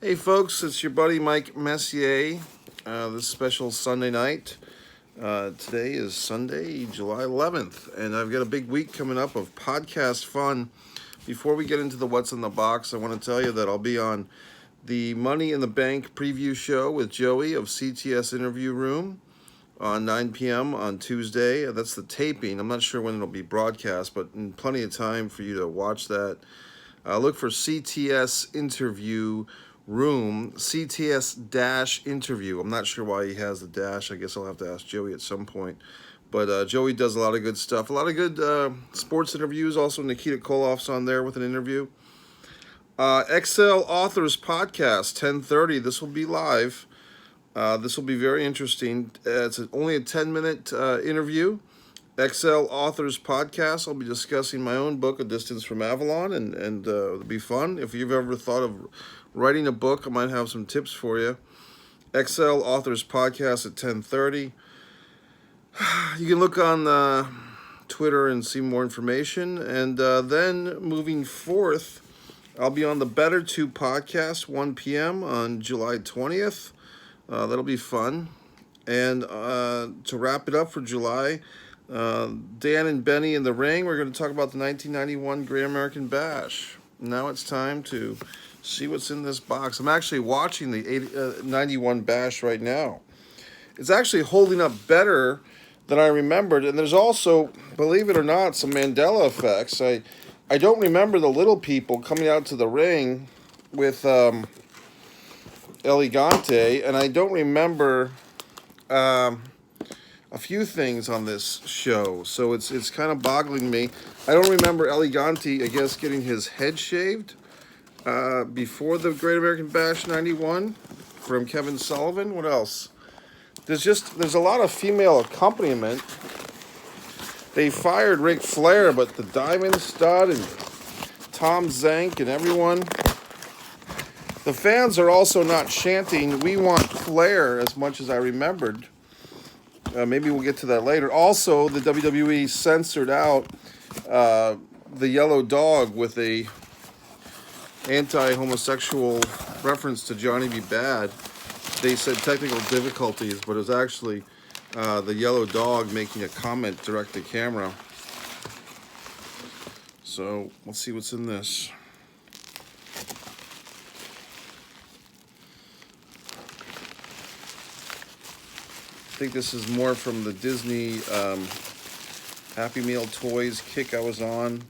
Hey folks, it's your buddy Mike Messier. This special Sunday night. Today is Sunday, July 11th, and I've got a big week coming up of podcast fun. Before we get into the What's in the Box, I want to tell you that I'll be on the Money in the Bank preview show with Joey of CTS Interview Room on 9 p.m. on Tuesday. That's the taping. I'm not sure when it'll be broadcast, but in plenty of time for you to watch that. Look for CTS Interview Room, CTS interview. I'm not sure why he has the dash. I guess I'll have to ask Joey at some point. But Joey does a lot of good stuff, a lot of good sports interviews. Also, Nikita Koloff's on there with an interview. Excel Authors Podcast, 10:30. This will be live. This will be very interesting. It's only a 10-minute interview. Excel Authors Podcast. I'll be discussing my own book, A Distance from Avalon, and it'll be fun. If you've ever thought of writing a book, I might have some tips for you. Excel Authors Podcast at 10:30. You can look on Twitter and see more information. And then moving forth, I'll be on the Better 2 podcast, 1 p.m. on July 20th. That'll be fun. And to wrap it up for July, Dan and Benny in the ring, we're going to talk about the 1991 Great American Bash. Now it's time to see what's in this box. I'm actually watching the 91 Bash right now. It's actually holding up better than I remembered. And there's also, believe it or not, some Mandela effects. I don't remember the little people coming out to the ring with Elegante, and I don't remember a few things on this show, so it's kind of boggling me. I don't remember Elegante, I guess, getting his head shaved before the Great American Bash 91 from Kevin Sullivan. What else? There's a lot of female accompaniment. They fired Ric Flair, but the Diamond Stud and Tom Zank and everyone. The fans are also not chanting, "We want Flair," as much as I remembered. Maybe we'll get to that later. Also, the WWE censored out the yellow dog with a anti-homosexual reference to Johnny B. Bad. They said technical difficulties, but it was actually the yellow dog making a comment direct to camera. So let's see what's in this. I think this is more from the Disney Happy Meal toys kick I was on.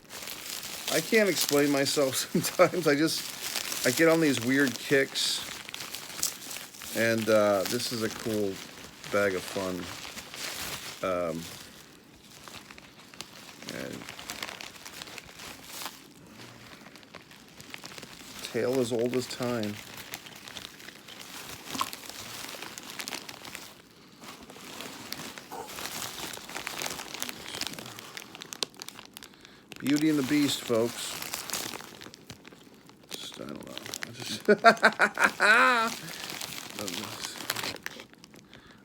I can't explain myself sometimes. I get on these weird kicks. And this is a cool bag of fun. And tale as old as time. Beauty and the Beast, folks. I don't know.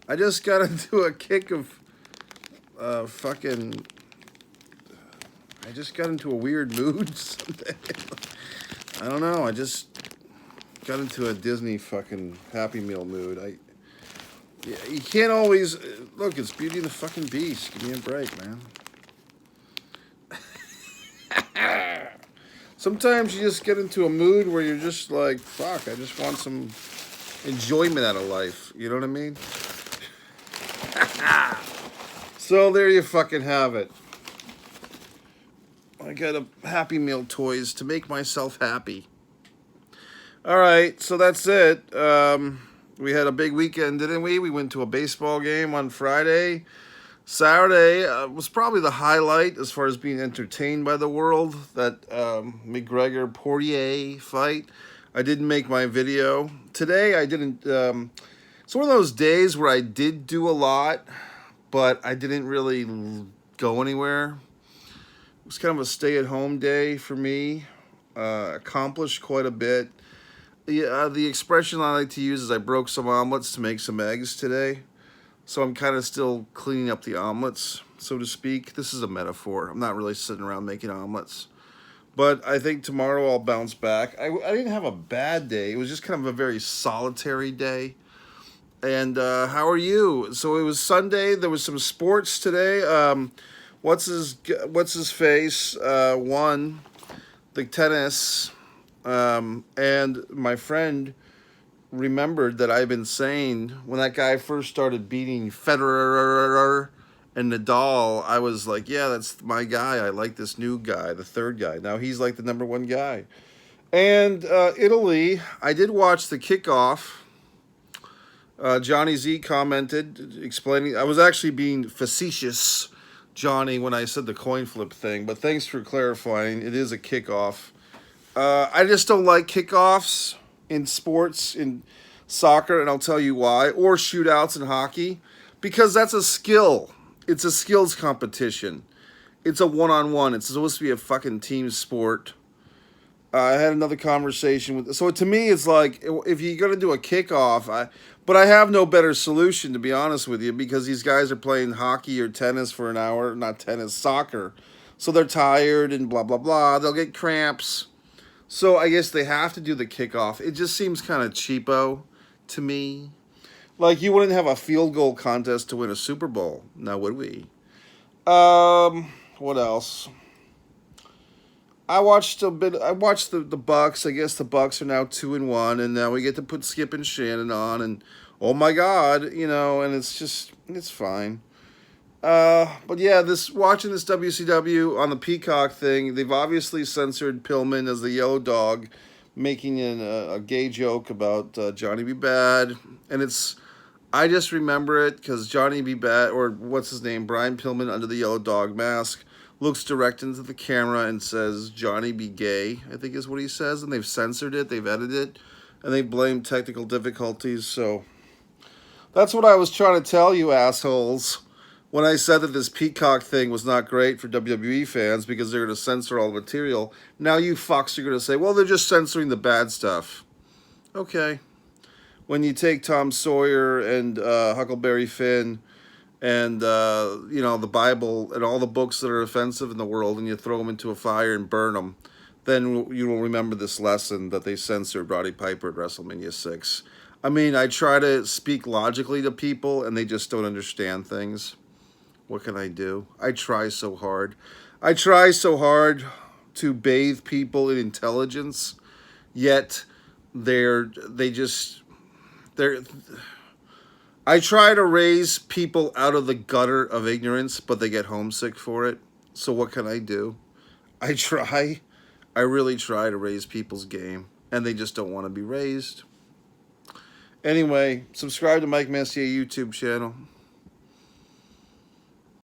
I just got into a kick of fucking. I just got into a weird mood. I don't know. I just got into a Disney fucking Happy Meal mood. You can't always look. It's Beauty and the fucking Beast. Give me a break, man. Sometimes you just get into a mood where you're just like, fuck, I just want some enjoyment out of life. You know what I mean? So there you fucking have it. I got a Happy Meal toys to make myself happy. All right, so that's it. We had a big weekend, didn't we? We went to a baseball game on Friday. Saturday was probably the highlight as far as being entertained by the world, that McGregor-Poirier fight. I didn't make my video. Today I didn't. It's one of those days where I did do a lot, but I didn't really go anywhere. It was kind of a stay-at-home day for me. Accomplished quite a bit. The expression I like to use is I broke some omelets to make some eggs today. So I'm kind of still cleaning up the omelets, so to speak. This is a metaphor. I'm not really sitting around making omelets. But I think tomorrow I'll bounce back. I didn't have a bad day. It was just kind of a very solitary day. And how are you? So it was Sunday. There was some sports today. What's his face? Won the tennis. And my friend remembered that I've been saying when that guy first started beating Federer and Nadal, I was like, yeah, that's my guy. I like this new guy, the third guy. Now he's like the number one guy. And Italy, I did watch the kickoff. Johnny Z commented, explaining. I was actually being facetious, Johnny, when I said the coin flip thing, but thanks for clarifying. It is a kickoff. I just don't like kickoffs in sports, in soccer, and I'll tell you why, or shootouts in hockey, because that's a skill. It's a skills competition. It's a one-on-one. It's supposed to be a fucking team sport. I had another conversation with. So to me, it's like if you're gonna do a kickoff, but I have no better solution, to be honest with you, because these guys are playing hockey or tennis for an hour, not tennis, soccer, so they're tired and blah blah blah. They'll get cramps, so I guess they have to do the kickoff. It just seems kind of cheapo to me. Like you wouldn't have a field goal contest to win a Super Bowl, now would we? What else? I watched a bit. I watched the Bucks. I guess the Bucks are now 2-1, and now we get to put Skip and Shannon on, and oh my God, you know, and it's fine. But yeah, watching this WCW on the Peacock thing, they've obviously censored Pillman as the yellow dog, making a gay joke about Johnny B. Bad, and I just remember it because Johnny B. Bad, or what's his name, Brian Pillman under the yellow dog mask, looks direct into the camera and says, Johnny be gay, I think is what he says. And they've censored it, they've edited it, and they blame technical difficulties. So that's what I was trying to tell you assholes when I said that this Peacock thing was not great for WWE fans because they're going to censor all the material. Now you fucks are going to say, well, they're just censoring the bad stuff. Okay. When you take Tom Sawyer and Huckleberry Finn and the Bible and all the books that are offensive in the world, and you throw them into a fire and burn them, then you will remember this lesson that they censored Roddy Piper at WrestleMania 6. I mean, I try to speak logically to people, and they just don't understand things. What can I do? I try so hard. I try so hard to bathe people in intelligence, yet they're I try to raise people out of the gutter of ignorance, but they get homesick for it. So what can I do? I try. I really try to raise people's game, and they just don't want to be raised. Anyway, subscribe to Mike Messier YouTube channel.